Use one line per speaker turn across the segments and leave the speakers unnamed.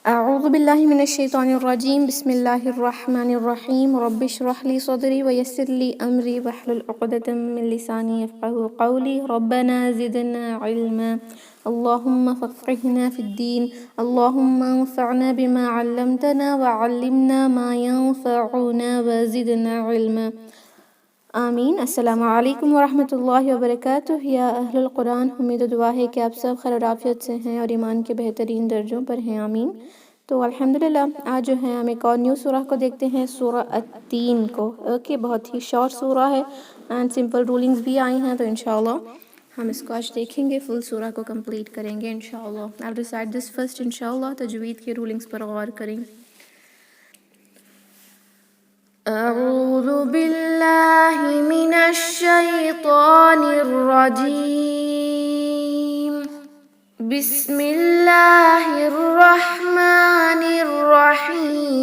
اعوذ باللہ من الشیطان الرجیم بسم اللہ الرحمن الرحیم رب اشرح لی صدری ویسر لی امری واحلل عقدۃ من لسانی یفقهوا قولی ربنا زدنا علما اللہم فقہنا فی الدین اللہم انفعنا بما علمتنا وعلمنا ما ينفعنا وزدنا علما آمین۔ السلام علیکم ورحمۃ اللہ وبرکاتہ۔ یا اہل القرآن، امید و دعا ہے کہ آپ سب خیر و عافیت سے ہیں اور ایمان کے بہترین درجوں پر ہیں، آمین۔ تو الحمدللہ آج جو ہے ہم ایک اور نیو سورہ کو دیکھتے ہیں، سورہ التین کو۔ بہت ہی شارٹ سورہ ہے اینڈ سمپل رولنگز بھی آئی ہیں، تو انشاءاللہ ہم اس کو آج دیکھیں گے، فل سورہ کو کمپلیٹ کریں گے انشاءاللہ۔ I'll recite this first انشاءاللہ، تجوید کے رولنگز پر غور کریں۔ اعوذ باللہ من الشیطان الرجیم، بسم اللہ الرحمن الرحیم۔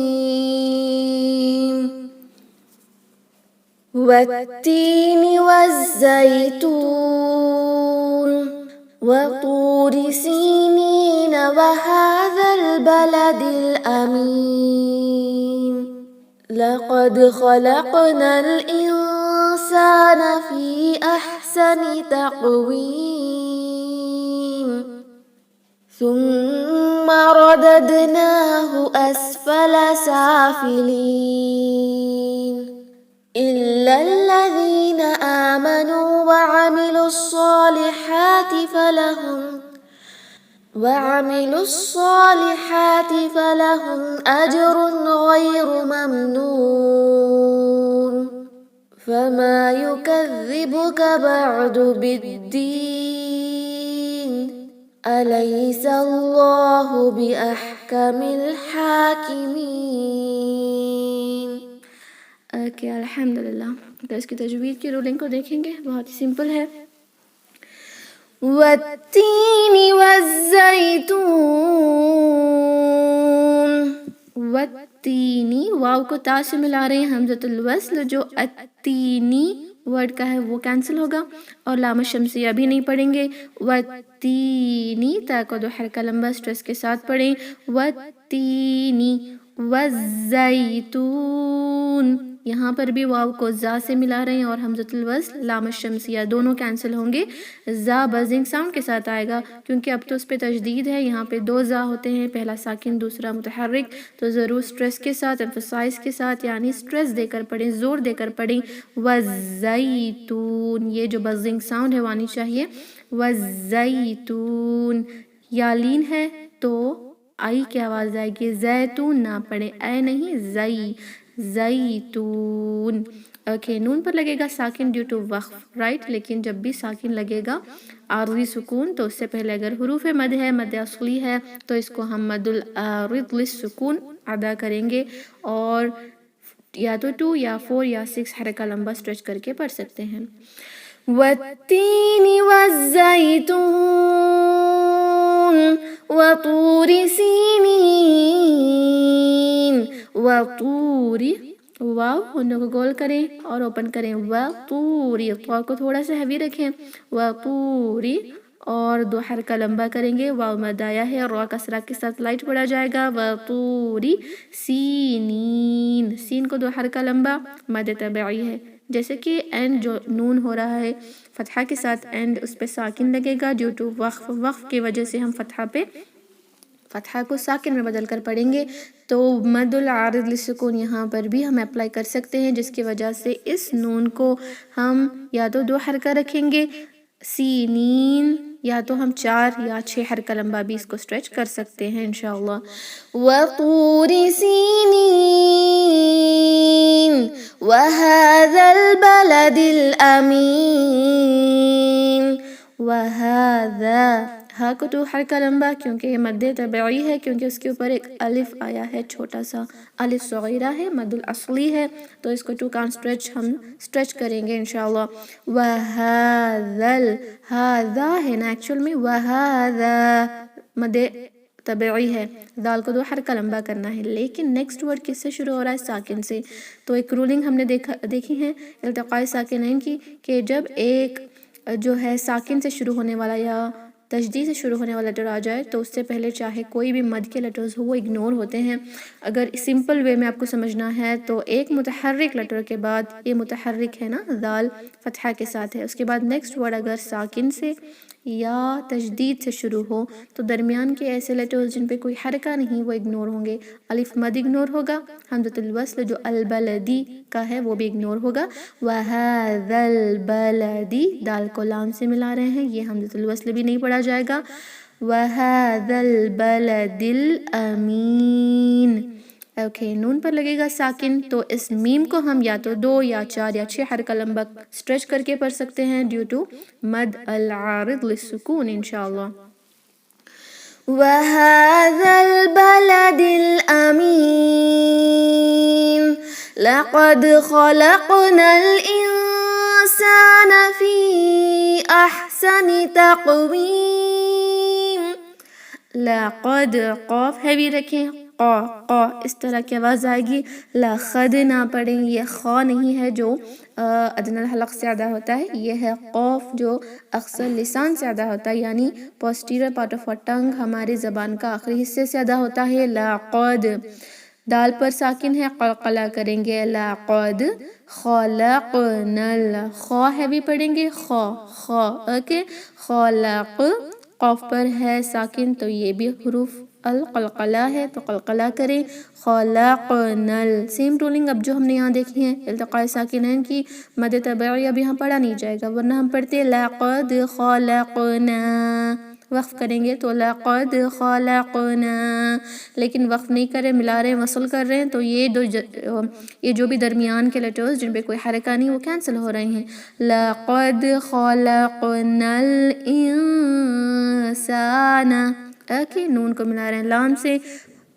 والتین والزیتون وطور سینین وهذا البلد الامین، لقد خلقنا الانسان فی احسن تقویم، ثم رددناه اسفل سافلین، إلا الذين آمنوا وعملوا الصالحات فلهم أجر غير ممنون، فما يكذبك بعد بالدين، أليس الله بأحكم الحاكمين۔ الحمدللہ۔ تو اس کی تجوید کی رولنگ کو دیکھیں گے، بہت ہی سمپل ہے۔ والتین والزیتون، والتینی، واو کو تا سے ملا رہے ہیں، حمزۃ الوصل جو التینی ورڈ کا ہے وہ کینسل ہوگا، اور لام الشمسیہ بھی نہیں پڑھیں گے۔ والتینی، تا کو دو حرکہ لمبا سٹریس کے ساتھ پڑھیں۔ والتینی والزیتون، یہاں پر بھی واو کو زا سے ملا رہے ہیں، اور حمزۃ الوصل لام الشمسیہ دونوں کینسل ہوں گے۔ زا بزنگ ساؤنڈ کے ساتھ آئے گا، کیونکہ اب تو اس پہ تشدید ہے، یہاں پہ دو زا ہوتے ہیں، پہلا ساکن دوسرا متحرک، تو ضرور سٹریس کے ساتھ، ایمفسائز کے ساتھ، یعنی سٹریس دے کر پڑھیں، زور دے کر پڑھیں۔ والزیتون، یہ جو بزنگ ساؤنڈ ہے وہ آنی چاہیے۔ والزیتون، یا لین ہے تو آئی کی آواز آئے گی، زیتون نہ پڑھیں، اے نہیں، زیتون۔ نون پر لگے گا ساکن ڈیو ٹو وقف، رائٹ، لیکن جب بھی ساکن لگے گا عارضی سکون، تو اس سے پہلے اگر حروف مد ہے، مد اصلی ہے، تو اس کو ہم مد العارض للسکون ادا کریں گے، اور یا تو 2 یا 4 یا 6 حرکہ لمبا سٹریچ کر کے پڑھ سکتے ہیں۔ والتین والزیتون وطور سینین، وطوری، واو ہنوں کو گول کریں اور اوپن کریں، وطوری، تو کو تھوڑا سا ہیوی رکھیں، وطوری، اور دو حرکہ لمبا کریں گے، واو مد آیا ہے، را کسرہ کے ساتھ لائٹ پڑا جائے گا، وطوری سینین، سین کو دو حرکہ لمبا، مد طبعی ہے، جیسے کہ اینڈ جو نون ہو رہا ہے فتحہ کے ساتھ، اینڈ اس پہ ساکن لگے گا ڈیو ٹو وقف کی وجہ سے ہم فتحہ کو ساکن میں بدل کر پڑھیں گے، تو مد العارض للسکون یہاں پر بھی ہم اپلائی کر سکتے ہیں، جس کی وجہ سے اس نون کو ہم یا تو 2 حرکہ رکھیں گے، سینین، یا تو ہم 4 یا 6 حرکہ لمبا بھی اس کو سٹریچ کر سکتے ہیں انشاءاللہ۔ وطور سینین وهذا البلد الامین، وهذا، ہاں کو 2 حرکہ لمبا، کیونکہ یہ مد طبعی ہے، کیونکہ اس کے اوپر ایک الف آیا ہے، چھوٹا سا الف صغیرہ ہے، مد الاصلی ہے، تو اس کو 2 کان سٹریچ ہم سٹریچ کریں گے انشاءاللہ۔ وهذا، ہاذا ہے نا ایکچول میں، وهذا مد طبعی ہے، دال کو 2 حرکہ لمبا کرنا ہے، لیکن نیکسٹ ورڈ کس سے شروع ہو رہا ہے؟ ساکن سے، تو ایک رولنگ ہم نے دیکھی ہے التقاء ساکنین کی، کہ جب ایک جو ہے ساکن سے شروع ہونے والا یا تشدید سے شروع ہونے والا لیٹر آ جائے تو اس سے پہلے چاہے کوئی بھی مد کے لیٹرز ہو وہ اگنور ہوتے ہیں. اگر سمپل وے میں آپ کو سمجھنا ہے تو ایک متحرک لیٹر کے بعد، یہ متحرک ہے نا، دال فتحہ کے ساتھ ہے، اس کے بعد نیکسٹ ورڈ اگر ساکن سے یا تشدید سے شروع ہو تو درمیان کے ایسے لیٹرز جن پہ کوئی حرکہ نہیں وہ اگنور ہوں گے. الف مد اگنور ہوگا، حمزۃ الوصل جو البلدی کا ہے وہ بھی اگنور ہوگا. وَهَذَا الْبَلَدِ دال کو لام سے ملا رہے ہیں، یہ حمزۃ الوصل بھی نہیں پڑھا جائے گا. وَهَذَا الْبَلَدِ الْأَمِينِ. اوکے، نون پر لگے گا ساکن، تو اس میم کو ہم یا تو 2 یا 4 یا 6 حرکہ لمبا اسٹریچ کر کے پڑھ سکتے ہیں ڈیو ٹو مد العارض للسکون انشاءاللہ. وَهَذَا الْبَلَدِ الْأَمِينِ لَقَدْ خَلَقْنَا الْإِنسَانَ فِي أَحْسَنِ تَقْوِيمٍ. لقد قاف ہیوی رکھیں، قا قا اس طرح کی آواز آئے گی. لقد نہ پڑھیں، یہ خا نہیں ہے جو ادنی الحلق سے ادا ہوتا ہے، یہ ہے قاف جو اکثر لسان سے ادا ہوتا ہے، یعنی پوسٹیریئر پارٹ آف ٹنگ ہماری زبان کا آخری حصے سے ادا ہوتا ہے. لقد دال پر ساکن ہے، قلقلہ کریں گے. لقد خلقنا خا ہیوی پڑھیں گے، خا خا. اوکے، خلق قاف پر ہے ساکن تو یہ بھی حروف القلقلہ ہے تو قلقلہ کریں. خلقنا سیم رولنگ اب جو ہم نے یہاں دیکھی ہیں التقاء ساکنین کی مد طبعی اب یہاں پڑھا نہیں جائے گا، ورنہ ہم پڑھتے لقد خلقنا، وقف کریں گے تو لقد خلقنا، لیکن وقف نہیں کریں، ملا رہے ہیں، وصل کر رہے ہیں تو یہ جو بھی درمیان کے لیٹرز جن پہ کوئی حرکہ نہیں وہ کینسل ہو رہے ہیں. لقد خلقنا الانسان. اوکے، نون کو ملا رہے ہیں لام سے،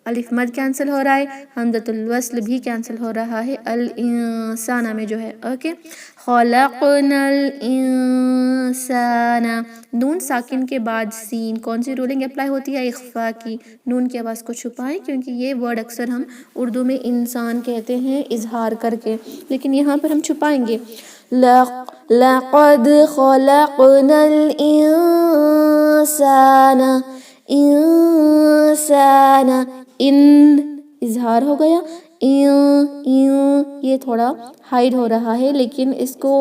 الف مد کینسل ہو رہا ہے، حمزۃ الوصل بھی کینسل ہو رہا ہے الانسان میں جو ہے. اوکے، خلقنا الانسان. نون ساکن کے بعد سین، کون سی رولنگ اپلائی ہوتی ہے؟ اخفا کی. نون کی آواز کو چھپائیں کیونکہ یہ ورڈ اکثر ہم اردو میں انسان کہتے ہیں اظہار کر کے، لیکن یہاں پر ہم چھپائیں گے. لقد خلقنا الانسان. انسان ان اظہار ہو گیا، یہ تھوڑا ہائڈ ہو رہا ہے، لیکن اس کو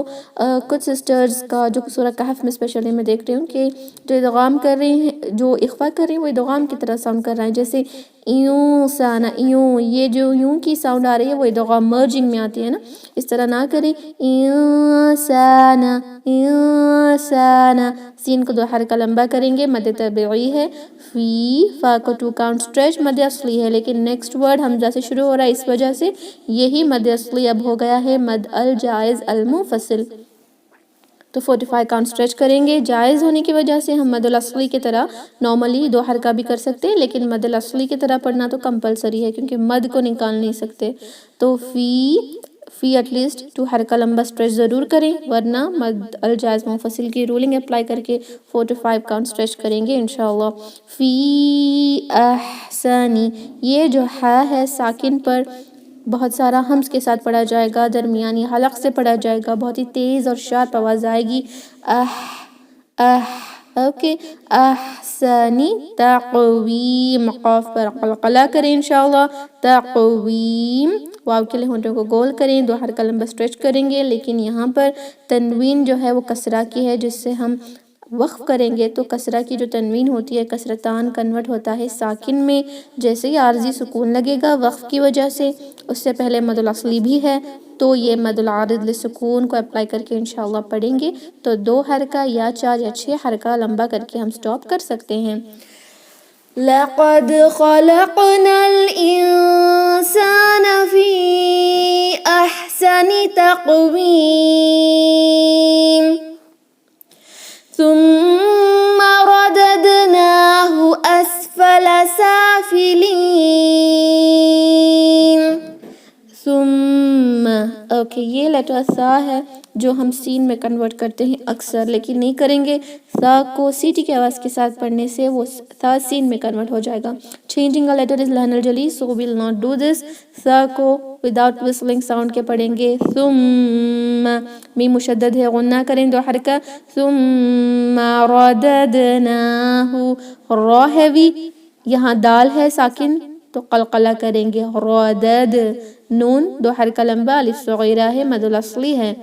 کچھ سسٹرز کا جو سورہ کہف میں اسپیشلی میں دیکھ رہی ہوں کہ جو ادغام کر رہی ہیں، جو اخفا کر رہی ہیں وہ ادغام کی طرح ساؤنڈ کر رہا ہے، جیسے یوں سانا یوں، یہ جو یوں کی ساؤنڈ آ رہی ہے وہ ادغام مرجنگ میں آتی ہے نا، اس طرح نہ کریں. انسان انسان، سین کو 2 حرکہ لمبا کریں گے، مد طبعی ہے. فی فا کو 2 کاؤنٹ اسٹریچ، مد اصلی ہے لیکن نیکسٹ ورڈ حمزہ سے شروع ہو رہا ہے، اس وجہ سے یہی مد اصلی اب ہو گیا ہے مد الجائز المنفصل. تو 45 کاؤنٹ اسٹریچ کریں گے. جائز ہونے کی وجہ سے ہم مد الاصلی کی طرح نارملی 2 حرکہ بھی کر سکتے ہیں، لیکن مد الاصلی کی طرح پڑھنا تو کمپلسری ہے کیونکہ مد کو نکال نہیں سکتے. تو فی ایٹ لیسٹ 2 حرکہ لمبا اسٹریچ ضرور کریں، ورنہ مد الجائز منفصل کی رولنگ اپلائی کر کے 45 کاؤنٹ اسٹریچ کریں گے انشاءاللہ. فی احسانی، یہ جو ہا ہے ساکن پر بہت سارا ہمز کے ساتھ پڑھا جائے گا، درمیانی حلق سے پڑھا جائے گا، بہت ہی تیز اور شارپ آواز آئے گی. اوکے، احسانی تقویم، قاف پر قلقلہ کریں انشاءاللہ. تقویم، واو کے لیے ہونٹوں کو گول کریں، 2 حرکہ لمبا اسٹریچ کریں گے، لیکن یہاں پر تنوین جو ہے وہ کسرہ کی ہے، جس سے ہم وقف کریں گے تو کسرہ کی جو تنوین ہوتی ہے کسرتان کنورٹ ہوتا ہے ساکن میں. جیسے ہی عارضی سکون لگے گا وقف کی وجہ سے، اس سے پہلے مد الاصلی بھی ہے تو یہ مد العارض للسکون کو اپلائی کر کے انشاءاللہ پڑھیں گے تو 2 حرکہ یا 4 یا 6 حرکہ لمبا کر کے ہم سٹاپ کر سکتے ہیں. لقد خلقنا الانسان فی احسن تقویم ثم رددناه اسفل سافلین. ثم، اوکے، یہ لیٹر سا ہے جو ہم سین میں کنورٹ کرتے ہیں اکثر، لیکن نہیں کریں گے. سا کو سیٹی کی آواز کے ساتھ پڑھنے سے وہ سا سین میں کنورٹ ہو جائے گا. چینجنگ a letter is لہن الجلی so we will not do this. سا کو وداؤٹ وسلنگ ساؤنڈ کے پڑھیں گے. ثم میم مشدد ہے غنہ کریں 2 حرکہ. ثم رددناہ را ہیوی، یہاں دال ہے ساکن تو قلقلہ کریں گے. ردد نون 2 حرکہ لمبا، الف صغیرہ ہے مد الاصلی ہے.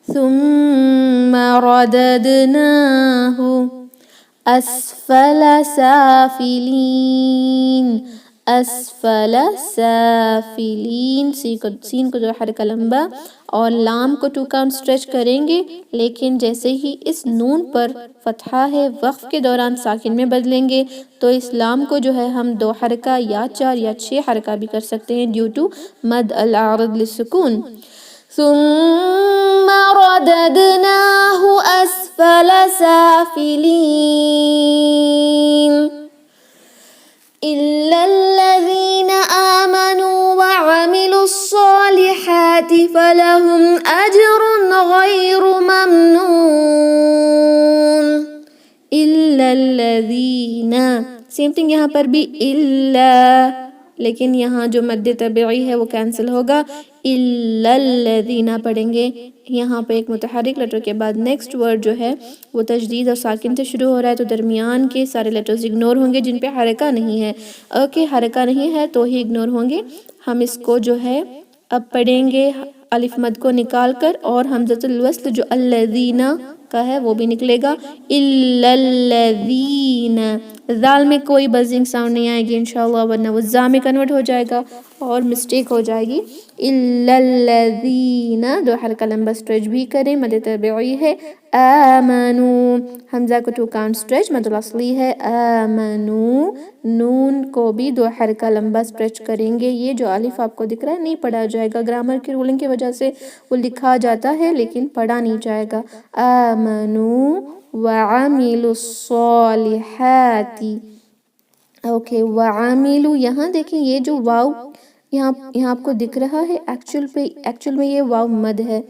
ثم رددناہ اسفل سافلین. اسفل سافلین سین کو 2 حرکہ لمبا اور لام کو 2 کاؤنٹ اسٹریچ کریں گے، لیکن جیسے ہی اس نون پر فتحہ ہے وقف کے دوران ساکن میں بدلیں گے تو اس لام کو جو ہے ہم 2 حرکہ یا 4 یا 6 حرکہ بھی کر سکتے ہیں ڈیو ٹو مد العارض للسکون. ثم رددناہ اسفل سافلین إلا الذين آمنوا وعملوا الصالحات فلهم أجر غير ممنون. إلا الذين سیم تھنگ یہاں پر بھی إلا، لیکن یہاں جو مد طبعی ہے وہ کینسل ہوگا. إلا الذين پڑھیں گے. یہاں پہ ایک متحرک لیٹر کے بعد نیکسٹ ورڈ جو ہے وہ تشدید اور ساکن سے شروع ہو رہا ہے تو درمیان کے سارے لیٹرز اگنور ہوں گے جن پہ حرکہ نہیں ہے. اوکے حرکہ نہیں ہے تو ہی اگنور ہوں گے. ہم اس کو جو ہے اب پڑھیں گے الف مد کو نکال کر اور حمزۃ الوصل جو الذین کا ہے وہ بھی نکلے گا. الا الذین ذال میں کوئی بزنگ ساؤنڈ نہیں آئے گی انشاءاللہ، ورنہ وہ زا میں کنورٹ ہو جائے گا اور مسٹیک ہو جائے گی. الا الذین 2 حرکہ لمبا اسٹریچ بھی کریں، مد طبعی ہے. آمنو حمزہ کو 2 کاؤنٹ اسٹریچ مد الاصلی ہے. آمنو نون کو بھی 2 حرکہ لمبا اسٹریچ کریں گے. یہ جو الف آپ کو دکھ رہا ہے نہیں پڑھا جائے گا، گرامر کی رولنگ کی وجہ سے وہ لکھا جاتا ہے لیکن پڑھا نہیں جائے گا. آمنو وعملوا الصالحات. اوکے وعملوا یہاں دیکھیں یہ جو واو یہاں آپ کو دکھ رہا ہے ایکچول میں یہ واو مد ہے.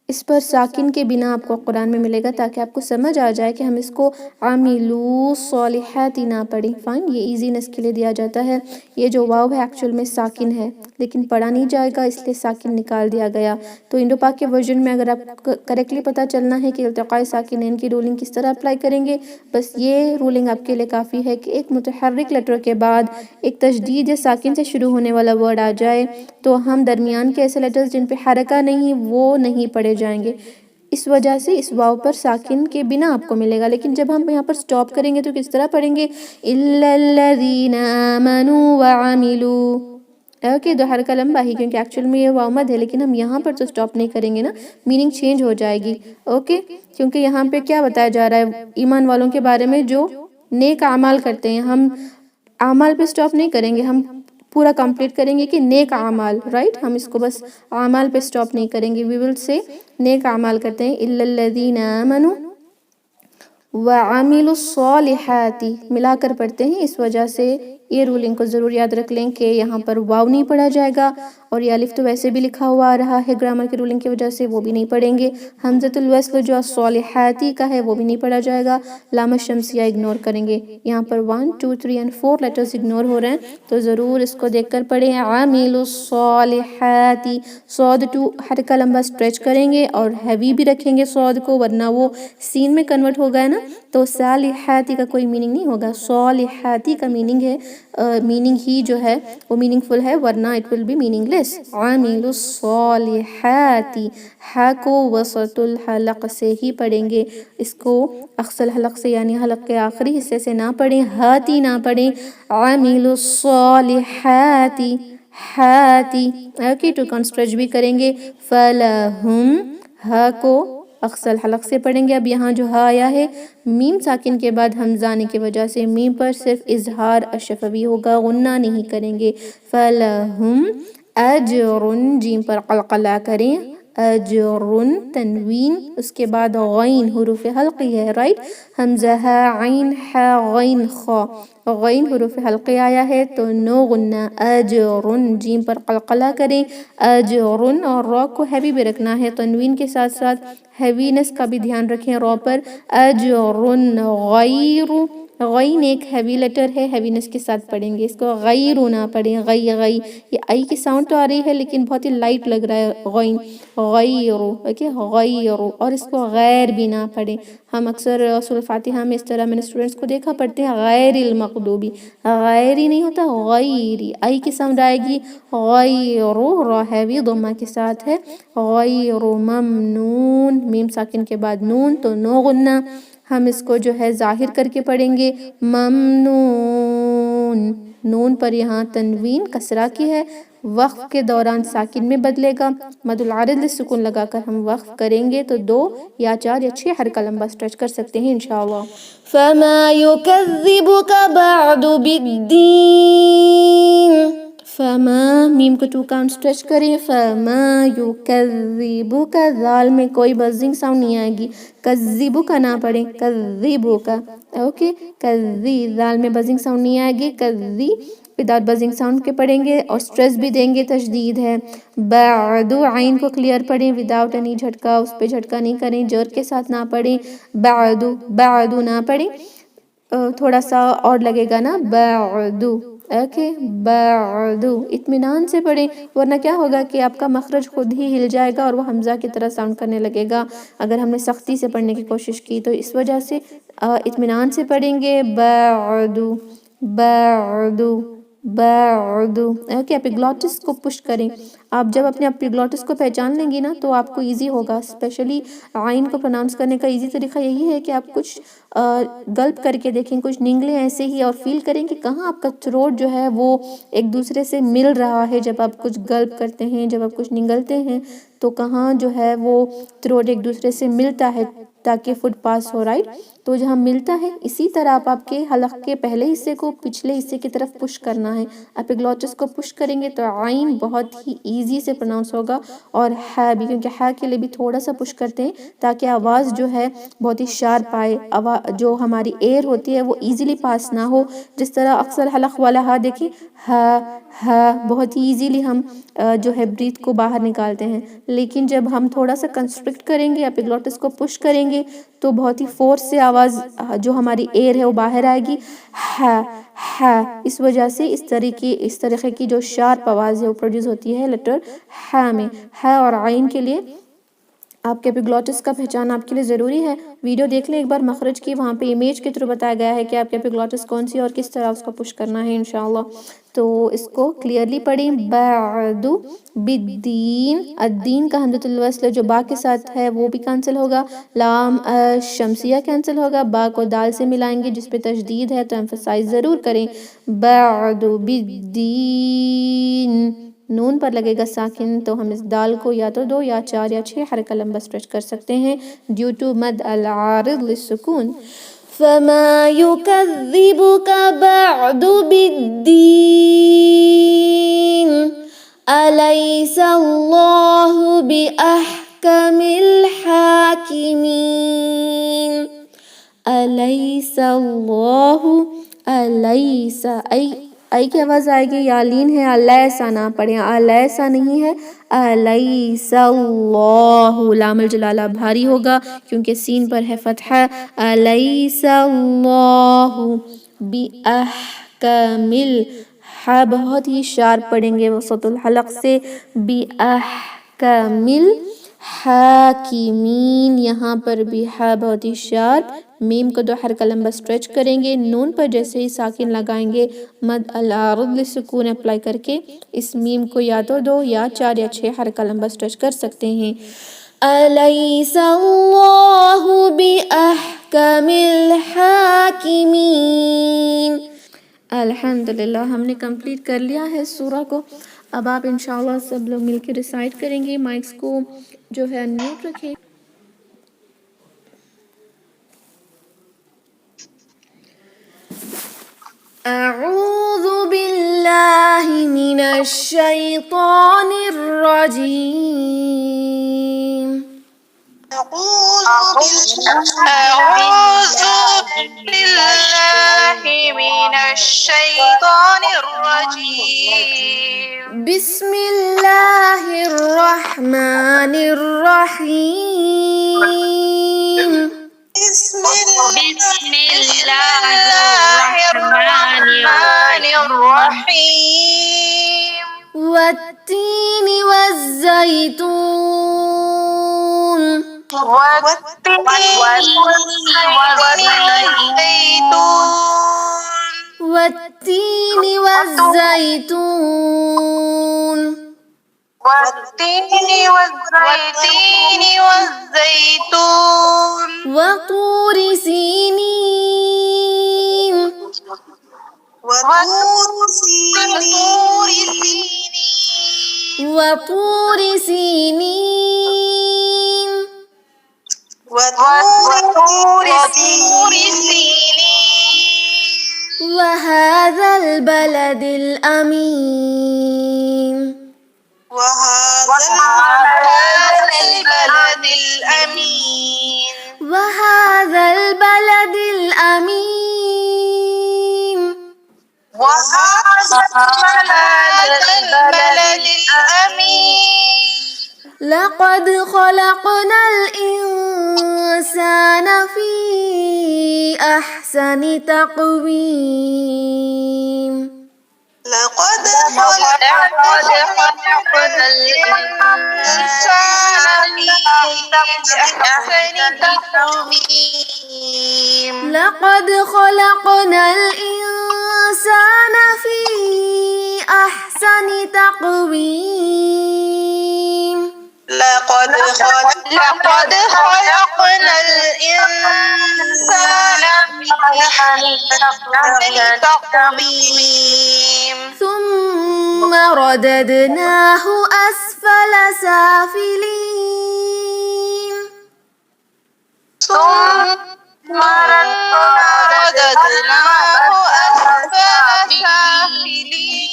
اس پر ساکن کے بنا آپ کو قرآن میں ملے گا تاکہ آپ کو سمجھ آ جائے کہ ہم اس کو عاملو صالحات نہ پڑھیں. فائن، یہ ایزینس کے لیے دیا جاتا ہے. یہ جو واو ہے ایکچول میں ساکن ہے لیکن پڑھا نہیں جائے گا اس لیے ساکن نکال دیا گیا. تو انڈو پاک کے ورژن میں اگر آپ کریکٹلی پتہ چلنا ہے کہ التقاء ساکنین کی رولنگ کس طرح اپلائی کریں گے، بس یہ رولنگ آپ کے لیے کافی ہے کہ ایک متحرک لیٹر کے بعد ایک تشدید یا ساکن سے شروع ہونے والا ورڈ آ جائے تو ہم درمیان کے ایسے لیٹرز جن پہ حرکہ نہیں وہ نہیں پڑھے جائیں گے. اس وجہ سے اس واو پر ساکن کے بنا آپ کو ملے گا، لیکن جب ہم یہاں پر سٹاپ کریں گے تو کس طرح پڑھیں گے؟ الا الذین آمنوا وعملوا. اوکے 2 حرکہ لمبا ہی کیونکہ ایکچول میں یہ واو مد ہے، لیکن ہم یہاں پر تو سٹاپ نہیں کریں گے نا، میننگ چینج ہو جائے گی. اوکے کیونکہ یہاں پہ کیا بتایا جا رہا ہے ایمان والوں کے بارے میں جو نیک اعمال کرتے ہیں. ہم اعمال پہ سٹاپ نہیں کریں گے، ہم پورا کمپلیٹ کریں گے کہ نیک اعمال، رائٹ. ہم اس کو بس اعمال پہ سٹاپ نہیں کریں گے، وی ول سے نیک اعمال کرتے ہیں. الا الذین آمنوا وعملوا الصالحات ملا کر پڑھتے ہیں. اس وجہ سے یہ رولنگ کو ضرور یاد رکھ لیں کہ یہاں پر واو نہیں پڑھا جائے گا اور یہ الف تو ویسے بھی لکھا ہوا آ رہا ہے گرامر کی رولنگ کی وجہ سے، وہ بھی نہیں پڑھیں گے. حمزۃ الوصل جو الصالحات کا ہے وہ بھی نہیں پڑھا جائے گا. لام الشمسیہ اگنور کریں گے. یہاں پر 1 2 3 and 4 لیٹرز اگنور ہو رہے ہیں تو ضرور اس کو دیکھ کر پڑھیں. عاملوا الصالحات صاد 2 حرکہ لمبا اسٹریچ کریں گے اور ہیوی بھی رکھیں گے صاد کو، ورنہ وہ سین میں کنورٹ ہو گیا نا تو صالحاتی کا کوئی میننگ نہیں ہوگا. صالحاتی کا میننگ ہے میننگ ہی جو ہے وہ میننگ فل ہے، ورنہ اٹ ول بی میننگ لیس. عاملوا الصالحات ہا کو وسط الحلق سے ہی پڑھیں گے، اس کو اقصى الحلق سے یعنی حلق کے آخری حصے سے نہ پڑھیں، ہاتی نہ پڑھیں. عاملوا الصالحات ہاتی. اوکے 2 کاؤنٹ اسٹریچ بھی کریں گے. فلہم ہا کو اقصى الحلق سے پڑھیں گے. اب یہاں جو ہا آیا ہے میم ساکن کے بعد حمزہ آنے کی وجہ سے میم پر صرف اظہار الشفوی ہوگا، غنہ نہیں کریں گے. فلہم اجر جیم پر قلقلہ کریں. اجر تنوین اس کے بعد غین حروف حلقی ہے، رائٹ. حمزہ ہا عین ہا غین خا، غین حروف حلقی آیا ہے تو نو غنہ. اجر جیم پر قلقلہ کریں. اجر اور را کو ہیوی بھی رکھنا ہے، تنوین کے ساتھ ساتھ ہیوینس کا بھی دھیان رکھیں را پر. اجر غیر غین ایک ہیوی لیٹر ہے، ہیوینس کے ساتھ پڑھیں گے، اس کو غیر نہ پڑھیں، غی غی، یہ آئی کی ساؤنڈ تو آ رہی ہے لیکن بہت ہی لائٹ لگ رہا ہے، غین غیر، اوکے غیر، اور اس کو غیر بھی نہ پڑھیں۔ ہم اکثر سورۃ الفاتحہ میں اس طرح میں نے اسٹوڈنٹس کو دیکھا پڑھتے ہیں غیر المغضوبی، غیر ہی نہیں ہوتا، غیری، آئی کی ساؤنڈ آئے گی غیر، را ہیوی ضمہ کے ساتھ ہے، غیر ممنون، میم ساکن کے بعد نون تو نو غنہ، ہم اس کو جو ہے ظاہر کر کے پڑھیں گے ممنون، نون پر یہاں تنوین کسرہ کی ہے، وقف کے دوران ساکن میں بدلے گا، مد العارض للسکون لگا کر ہم وقف کریں گے تو 2 یا 4 یا 6 حرکہ لمبا سٹریچ کر سکتے ہیں انشاءاللہ۔ فَمَا يُكَذِّبُكَ بَعْدُ بِالدِّينِ، فما، میم کو 2 کاؤنٹ سٹریچ کریں، فما یکذبک، ذال میں کوئی بزنگ ساؤنڈ نہیں آئے گی، کذبک نہ پڑھیں، کذبک، اوکے، کذی، ذال میں بزنگ ساؤنڈ نہیں آئے گی، کذی وداؤٹ بزنگ ساؤنڈ کے پڑھیں گے اور سٹریس بھی دیں گے، تشدید ہے، بعد، عین کو کلیئر پڑھیں وداؤٹ اینی جھٹکا، اس پہ جھٹکا نہیں کریں، جر کے ساتھ نہ پڑھیں، بعد، بعد نہ پڑھیں، تھوڑا سا اور لگے گا نا، بعد، اوکے، بعد، اطمینان سے پڑھیں، ورنہ کیا ہوگا کہ آپ کا مخرج خود ہی ہل جائے گا اور وہ حمزہ کی طرح ساؤنڈ کرنے لگے گا اگر ہم نے سختی سے پڑھنے کی کوشش کی، تو اس وجہ سے اطمینان سے پڑھیں گے، بعد، بعد، بعد، اوکے، اپیگلوٹس کو پش کریں، آپ جب اپنے اپیگلوٹس کو پہچان لیں گی نا تو آپ کو ایزی ہوگا، اسپیشلی عین کو پروناؤنس کرنے کا ایزی طریقہ یہی ہے کہ آپ کچھ گلپ کر کے دیکھیں، کچھ نگلیں ایسے ہی، اور فیل کریں کہ کہاں آپ کا تھروٹ جو ہے وہ ایک دوسرے سے مل رہا ہے، جب آپ کچھ گلپ کرتے ہیں، جب آپ کچھ نگلتے ہیں تو کہاں جو ہے وہ تھروٹ ایک دوسرے سے ملتا ہے تاکہ فوڈ پاس ہو، رائٹ، تو جہاں ملتا ہے اسی طرح آپ کے حلق کے پہلے حصے کو پچھلے حصے کی طرف پش کرنا ہے، اپیگلوٹس کو پش کریں گے تو عین بہت ہی ایزی سے پروناؤنس ہوگا، اور ہے بھی، کیونکہ ہے کے لیے بھی تھوڑا سا پش کرتے ہیں تاکہ آواز جو ہے بہت ہی شارپ آئے، جو ہماری ایئر ہوتی ہے وہ ایزیلی پاس نہ ہو، جس طرح اکثر حلق والا ہا دیکھیں، ہا ہا، بہت ہی ایزیلی ہم جو ہے بریتھ کو باہر نکالتے ہیں، لیکن جب ہم تھوڑا سا کنسٹرکٹ کریں گے، اپیگلوٹس کو پش کریں گے تو بہت ہی فورس سے آواز جو ہماری ایئر ہے وہ باہر آئے گی، ہا ہا، اس وجہ سے اس طریقے کی جو شارپ آواز ہے وہ پروڈیوس ہوتی ہے لیٹر ہا میں، ہا اور عین کے لیے آپ کے اپیگلوٹس کا پہچان آپ کے لیے ضروری ہے، ویڈیو دیکھ لیں ایک بار مخرج کی، وہاں پہ امیج کے تھرو بتایا گیا ہے کہ آپ کے اپیگلوٹس کون سی اور کس طرح اس کو پش کرنا ہے انشاءاللہ، تو اس کو کلیئرلی پڑھیں، بعد بالدین، الدین کا حمزۃ الوصل جو با کے ساتھ ہے وہ بھی کینسل ہوگا، لام شمسیہ کینسل ہوگا، با کو دال سے ملائیں گے جس پہ تشدید ہے تو ایمفسائز ضرور کریں، بعد بالدین، نون پر لگے گا ساکن تو ہم اس دال کو یا تو 2 یا 4 یا 6 حرکہ لمبا سٹریچ کر سکتے ہیں ڈیو ٹو مد العارض للسکون۔ فما یکذبک بعد بالدین الیس اللہ باحکم الحاکمین، الیس اللہ، الیس، ای کی آواز آئے گی، یا لین ہے، الیسا نہ پڑھیں، الیسا نہیں ہے، الیس اللہ، لام الجلالہ بھاری ہوگا کیونکہ سین پر ہے فتحہ، الیس اللہ باحکم، ہا بہت ہی شارپ پڑھیں گے وسط الحلق سے، باحکم الحاکمین، یہاں پر بھی ہا بہت ہی شارپ، میم کو 2 حرکہ لمبا سٹریچ کریں گے، نون پر جیسے ہی ساکن لگائیں گے مد العارض للسکون اپلائی کر کے اس میم کو یا تو 2 یا 4 یا 6 حرکہ لمبا سٹریچ کر سکتے ہیں، الیس اللہ باحکم الحاکمین۔ الحمدللہ ہم نے کمپلیٹ کر لیا ہے سورہ کو، اب آپ انشاءاللہ سب لوگ مل کے ریسائٹ کریں گے، مائکس کو جو ہے میوٹ رکھیں۔ اعوذ باللہ من الشیطان الرجیم،
أعوذ بالله من الشيطان الرجيم،
بسم اللہ الرحمن الرحیم،
بسم الله الرحمن الرحيم
والتين والزيتون
والتين والزيتون
والتين والزيتون
والزيتون
وطور سينين وطور سينين وهذا البلد الأمين وهذا البلد الأمين لقد خلقنا الإنسان في أحسن تقويم
لقد خلقنا الإنسان في أحسن تقويم
لقد خلقنا الإنسان في أحسن تقويم
لقد خلقنا الإنسان في أحسن تقويم
ثم رددناه أسفل سافلين
ثم رددناه أسفل سافلين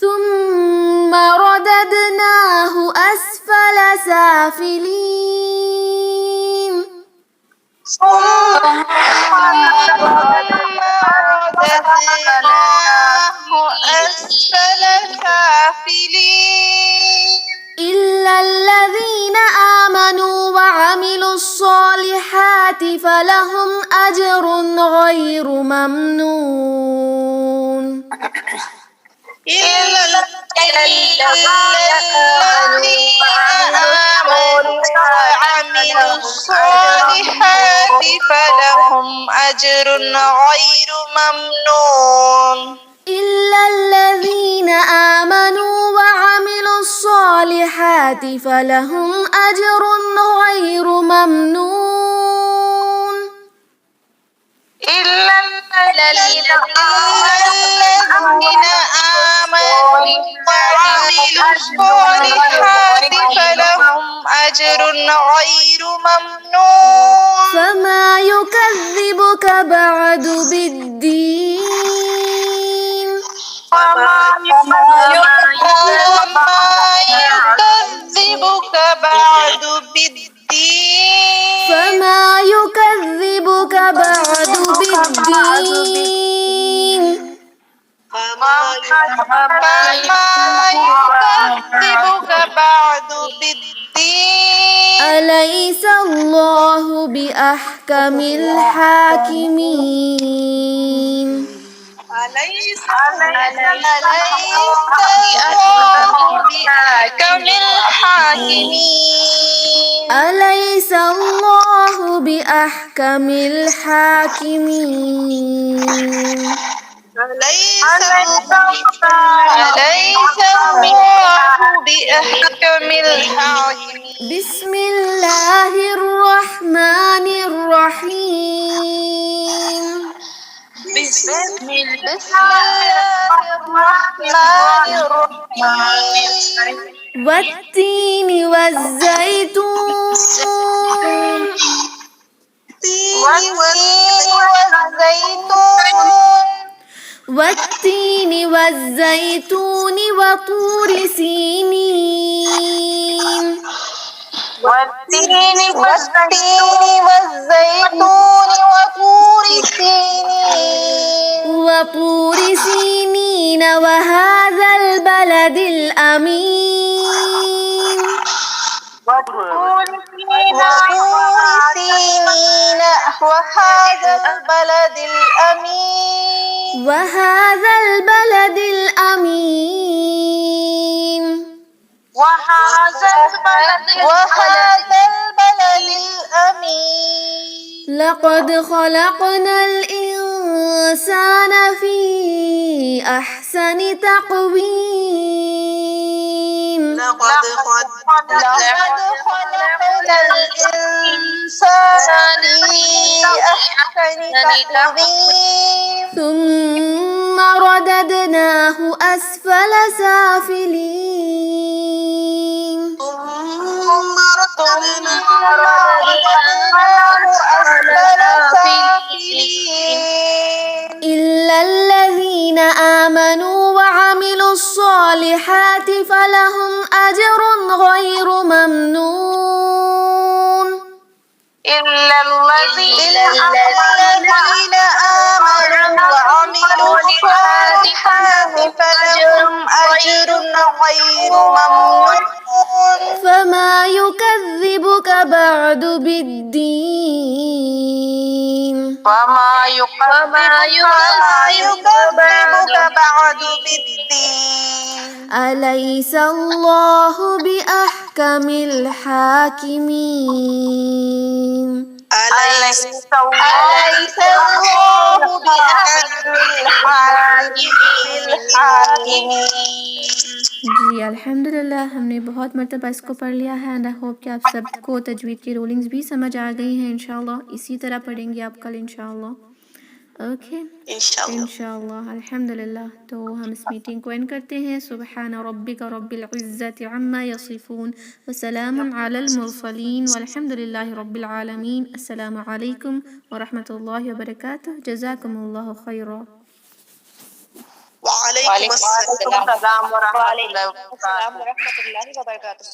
ثم رددناه أسفل سافلين إلا الذين آمنوا وعملوا الصالحات فلهم أجر غير ممنون
إلا الذين آمنوا وعملوا الصالحات فلهم أجر غير ممنون
إلا الذين آمنوا وعملوا الصالحات فلهم أجر غير ممنون
إلا الذين آمنوا وعملوا الصالحات فلهم أجر غير ممنون
فما يكذبك بعد بالدين
فما يكذبك بعد بالدين
فما يكذبك بعد بالدين
فما يكذبك بعد بالدين
أليس الله بأحكم الحاكمين
أليس الله بأحكم الحاكمين
أليس
الله بأحكم الحاكمين
بسم الله الرحمن الرحيم
بسم الله الرحمن الرحيم
والتين والزيتون والتين والزيتون وطور سينين
والتين والزيتون
وطور سينين وهذا البلد الأمين
وطور سينين وهذا البلد الأمين
وهذا البلد الأمين
وهذا البلد الأمين
لقد خلقنا الإنسان في أحسن تقويم
لقد خلقنا الإنسان في أحسن تقويم
ثم رددناه أسفل سافلين
ثم رددناه أسفل سافلين
إلا الذين آمنوا وعملوا الصالحات فلهم أجر غير ممنون
إلا الذين آمنوا وعملوا الصالحات فلهم أجر غير ممنون
فما يكذبك بعد بالدين
وما يكذبك بعد بالدين
أليس الله بأحكم الحاكمين
أليس الله بأحكم الحاكمين
جی الحمدللہ ہم نے بہت مرتبہ اس کو پڑھ لیا ہے اینڈ آئی ہوپ کہ آپ سب کو تجوید کی رولنگز بھی سمجھ آ گئی ہیں انشاءاللہ. اسی طرح پڑھیں گے آپ کل انشاءاللہ. اوکے انشاءاللہ. الحمدللہ. تو ہم اس میٹنگ کو اینڈ کرتے ہیں. سبحان ربک رب العزت عما یصفون وسلام علی المرسلین والحمدللہ رب العالمین. السلام علیکم ورحمۃ اللہ وبرکاتہ. جزاکم اللہ خیرا.
وعلیکم السلام ورحمۃ اللہ وبرکاتہ.